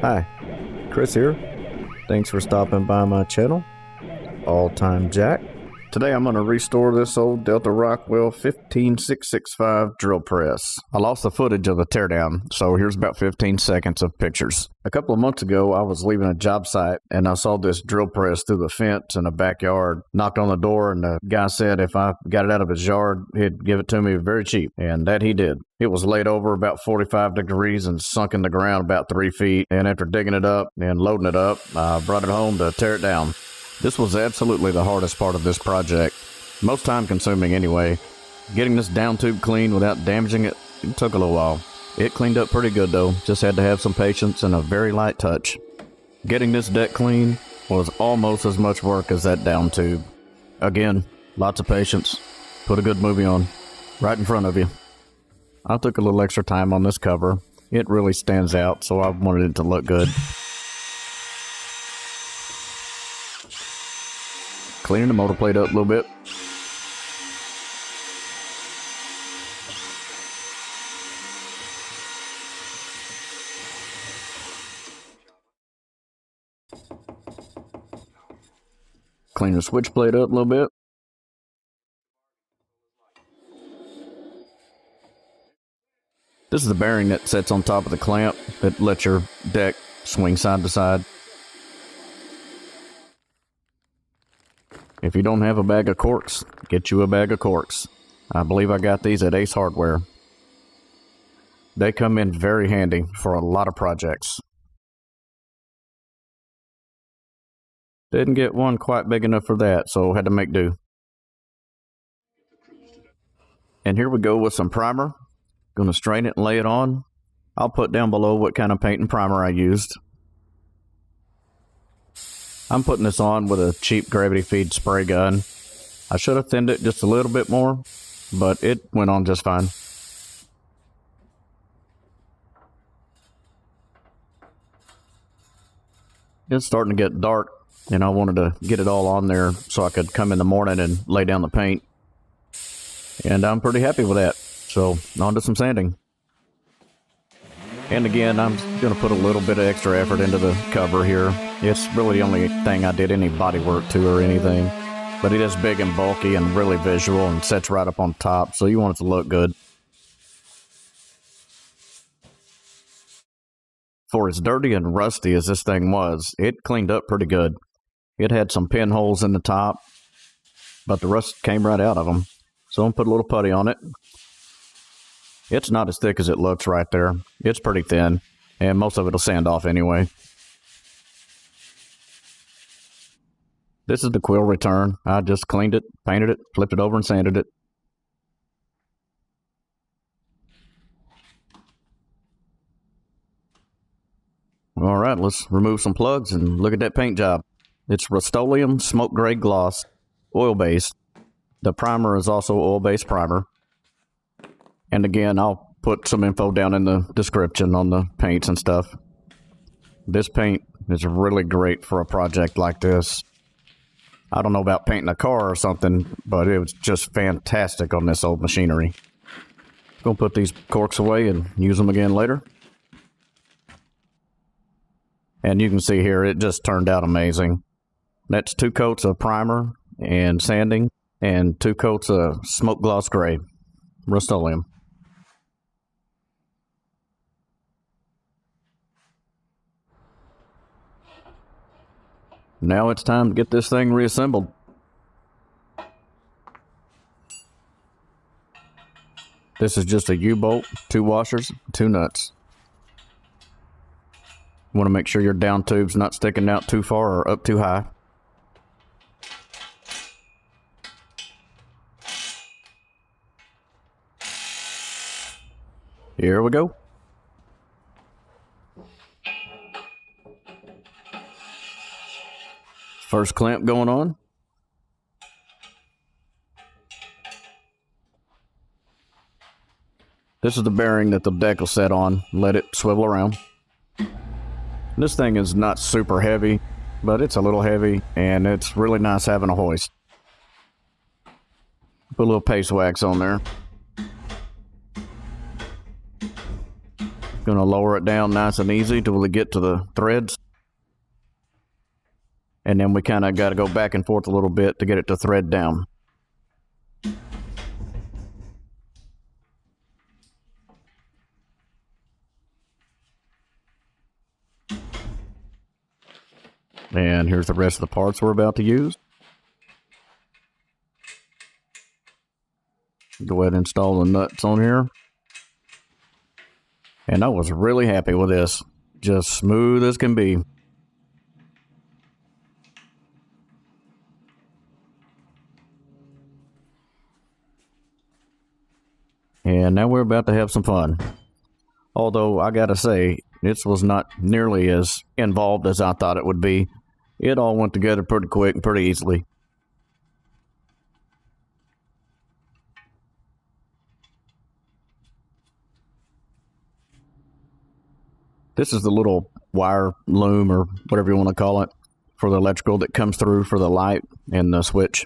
Hi, Chris here. Thanks for stopping by my channel, All Time Jack. Today I'm going to restore this old Delta Rockwell 15665 drill press. I lost the footage of the teardown, so here's about 15 seconds of pictures. A couple of months ago, I was leaving a job site and I saw this drill press through the fence in the backyard. Knocked on the door and the guy said if I got it out of his yard, he'd give it to me very cheap, and that he did. It was laid over about 45 degrees and sunk in the ground about 3 feet, and after digging it up and loading it up, I brought it home to tear it down. This was absolutely the hardest part of this project, most time consuming anyway. Getting this down tube clean without damaging it took a little while. It cleaned up pretty good though, just had to have some patience and a very light touch. Getting this deck clean was almost as much work as that down tube. Again, lots of patience. Put a good movie on, right in front of you. I took a little extra time on this cover. It really stands out, so I wanted it to look good. Cleaning the motor plate up a little bit. Clean the switch plate up a little bit. This is the bearing that sits on top of the clamp that lets your deck swing side to side. If you don't have a bag of corks, get you a bag of corks. I believe I got these at Ace Hardware. They come in very handy for a lot of projects. Didn't get one quite big enough for that, so had to make do. And here we go with some primer. Gonna strain it and lay it on. I'll put down below what kind of paint and primer I used. I'm putting this on with a cheap gravity feed spray gun. I should have thinned it just a little bit more, but it went on just fine. It's starting to get dark, and I wanted to get it all on there so I could come in the morning and lay down the paint. And I'm pretty happy with that. So, on to some sanding. And again, I'm going to put a little bit of extra effort into the cover here. It's really the only thing I did any body work to or anything. But it is big and bulky and really visual and sits right up on top, so you want it to look good. For as dirty and rusty as this thing was, it cleaned up pretty good. It had some pinholes in the top, but the rust came right out of them. So I'm going to put a little putty on it. It's not as thick as it looks right there. It's pretty thin, and most of it will sand off anyway. This is the quill return. I just cleaned it, painted it, flipped it over, and sanded it. All right, let's remove some plugs and look at that paint job. It's Rust-Oleum Smoke Gray Gloss, oil-based. The primer is also oil-based primer. And again, I'll put some info down in the description on the paints and stuff. This paint is really great for a project like this. I don't know about painting a car or something, but it was just fantastic on this old machinery. Gonna put these corks away and use them again later. And you can see here, it just turned out amazing. That's 2 coats of primer and sanding, and 2 coats of smoke gloss gray, Rust-Oleum. Now it's time to get this thing reassembled. This is just a U-bolt, 2 washers, 2 nuts. You want to make sure your down tube's not sticking out too far or up too high. Here we go. First clamp going on. This is the bearing that the deck will set on. Let it swivel around. This thing is not super heavy, but it's a little heavy, and it's really nice having a hoist. Put a little paste wax on there. Gonna lower it down nice and easy till we get to the threads. And then we kind of got to go back and forth a little bit to get it to thread down. And here's the rest of the parts we're about to use. Go ahead and install the nuts on here. And I was really happy with this. Just smooth as can be. And now we're about to have some fun. Although, I gotta say, this was not nearly as involved as I thought it would be. It all went together pretty quick and pretty easily. This is the little wire loom, or whatever you want to call it, for the electrical that comes through for the light and the switch.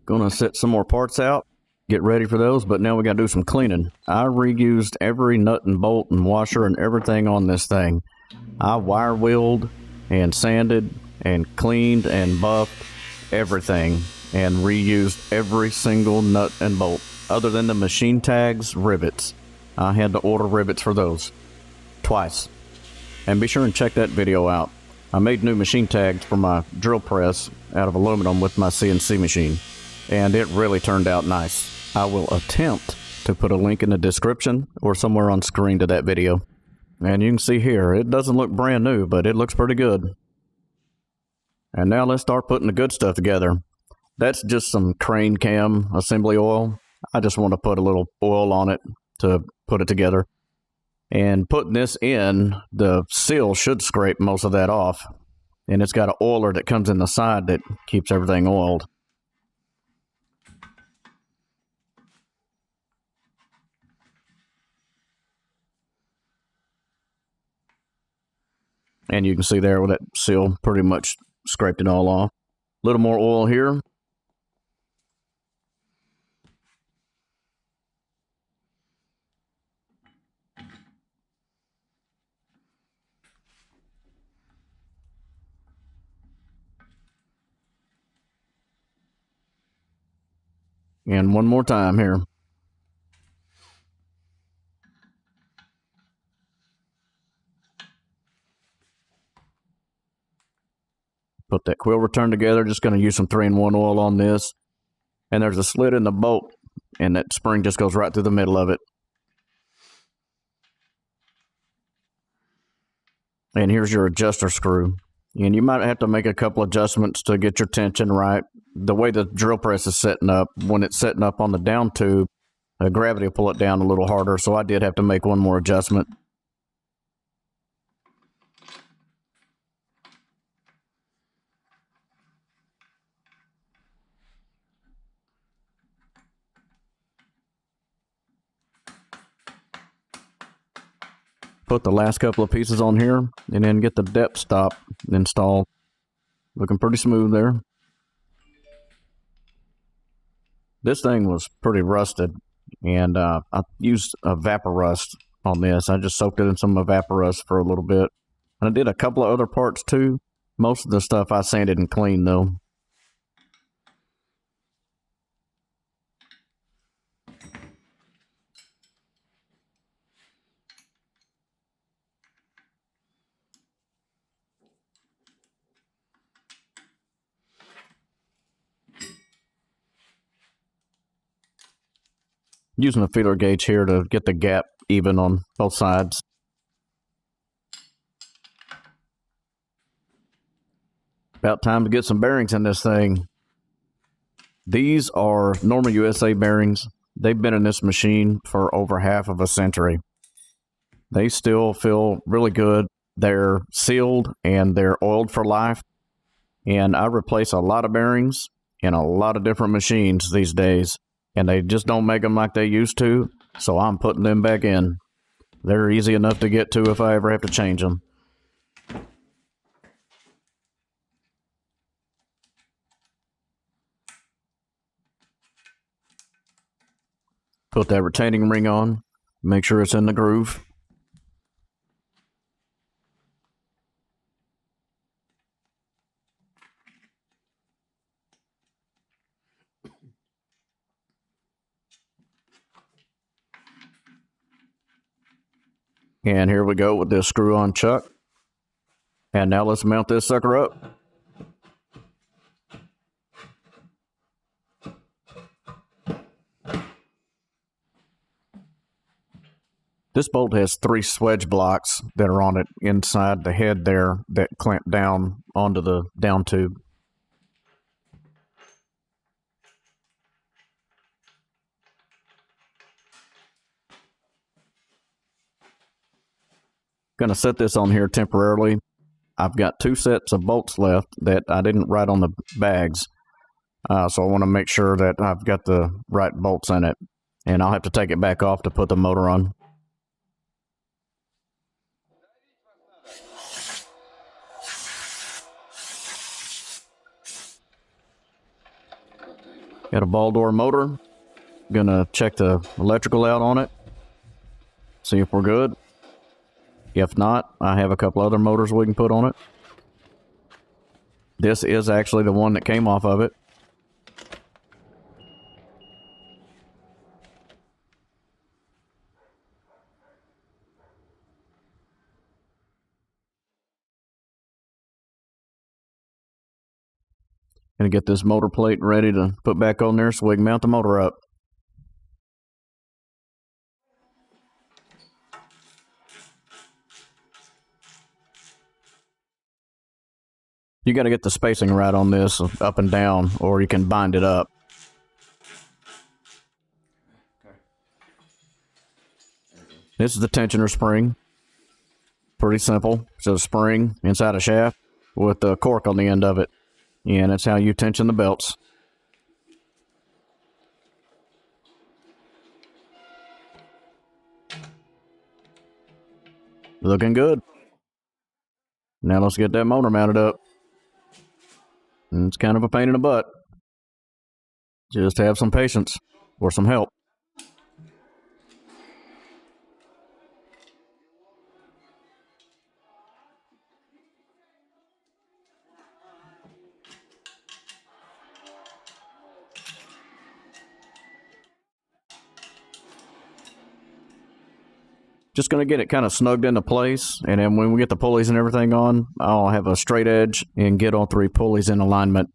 Gonna set some more parts out, get ready for those, but now we gotta do some cleaning. I reused every nut and bolt and washer and everything on this thing. I wire wheeled and sanded and cleaned and buffed everything and reused every single nut and bolt. Other than the machine tags, rivets. I had to order rivets for those. Twice. And be sure and check that video out. I made new machine tags for my drill press out of aluminum with my CNC machine. And it really turned out nice. I will attempt to put a link in the description or somewhere on screen to that video. And you can see here, it doesn't look brand new, but it looks pretty good. And now let's start putting the good stuff together. That's just some crane cam assembly oil. I just want to put a little oil on it to put it together. And putting this in, the seal should scrape most of that off. And it's got an oiler that comes in the side that keeps everything oiled. And you can see there with that seal pretty much scraped it all off. A little more oil here. And one more time here. Put that quill return together. Just going to use some 3-in-1 oil on this. And there's a slit in the bolt, and that spring just goes right through the middle of it. And here's your adjuster screw. And you might have to make a couple adjustments to get your tension right. The way the drill press is setting up, when it's setting up on the down tube, gravity will pull it down a little harder, so I did have to make one more adjustment. Put the last couple of pieces on here, and then get the depth stop installed. Looking pretty smooth there. This thing was pretty rusted, and I used a Vaporust on this. I just soaked it in some Vaporust for a little bit. And I did a couple of other parts too. Most of the stuff I sanded and cleaned though. Using a feeler gauge here to get the gap even on both sides. About time to get some bearings in this thing. These are Norma USA bearings. They've been in this machine for over half of a century. They still feel really good. They're sealed and they're oiled for life. And I replace a lot of bearings in a lot of different machines these days. And they just don't make them like they used to, so I'm putting them back in. They're easy enough to get to if I ever have to change them. Put that retaining ring on. Make sure it's in the groove. And here we go with this screw-on chuck. And now let's mount this sucker up. This bolt has 3 swedge blocks that are on it inside the head there that clamp down onto the down tube. Gonna set this on here temporarily. I've got 2 sets of bolts left that I didn't write on the bags. So I want to make sure that I've got the right bolts in it. And I'll have to take it back off to put the motor on. Got a ball door motor. Gonna check the electrical out on it. See if we're good. If not, I have a couple other motors we can put on it. This is actually the one that came off of it. Gonna get this motor plate ready to put back on there so we can mount the motor up. You got to get the spacing right on this, up and down, or you can bind it up. Okay. This is the tensioner spring. Pretty simple. It's a spring inside a shaft with a cork on the end of it. And that's how you tension the belts. Looking good. Now let's get that motor mounted up. And it's kind of a pain in the butt. Just have some patience or some help. Just going to get it kind of snugged into place, and then when we get the pulleys and everything on, I'll have a straight edge and get all 3 pulleys in alignment.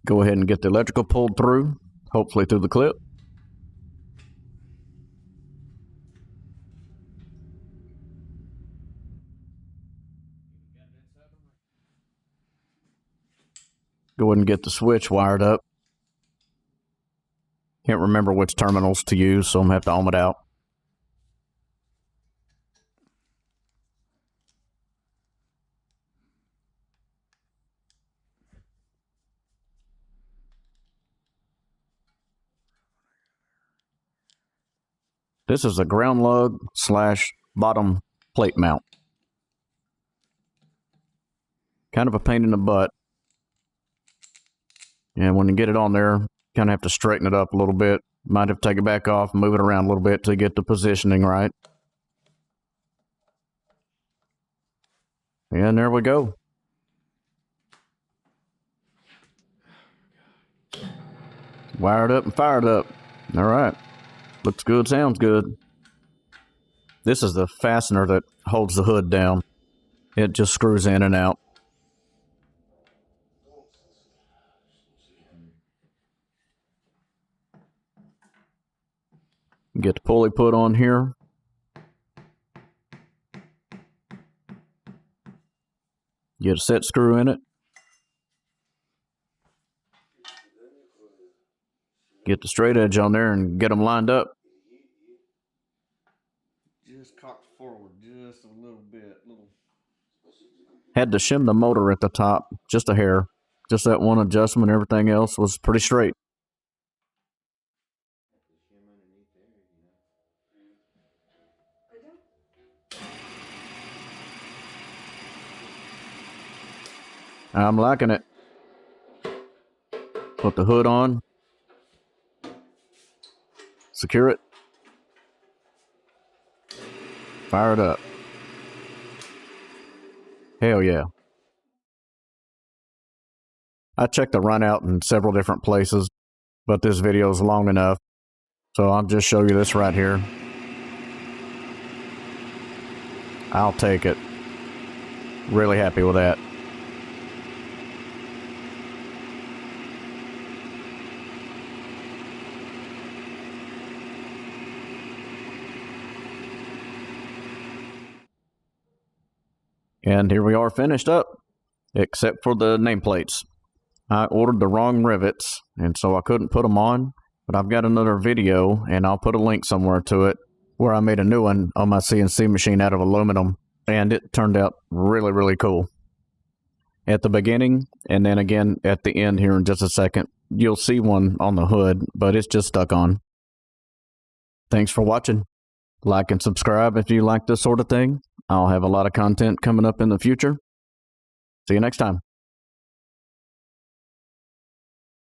Go ahead and get the electrical pulled through, hopefully through the clip. Go ahead and get the switch wired up. Can't remember which terminals to use, so I'm going to have to ohm it out. This is a ground lug / bottom plate mount. Kind of a pain in the butt. And when you get it on there, kind of have to straighten it up a little bit. Might have to take it back off and move it around a little bit to get the positioning right. And there we go. Wired up and fired up. All right. Looks good, sounds good. This is the fastener that holds the hood down. It just screws in and out. Get the pulley put on here. Get a set screw in it. Get the straight edge on there and get them lined up. Just cocked forward just a little bit. Had to shim the motor at the top, just a hair. Just that one adjustment, everything else was pretty straight. I'm liking it. Put the hood on. Secure it. Fire it up. Hell yeah. I checked the run out in several different places, but this video is long enough, so I'll just show you this right here. I'll take it. Really happy with that. And here we are finished up, except for the nameplates. I ordered the wrong rivets, and so I couldn't put them on, but I've got another video, and I'll put a link somewhere to it, where I made a new one on my CNC machine out of aluminum, and it turned out really, really cool. At the beginning, and then again at the end here in just a second, you'll see one on the hood, but it's just stuck on. Thanks for watching. Like and subscribe if you like this sort of thing. I'll have a lot of content coming up in the future. See you next time.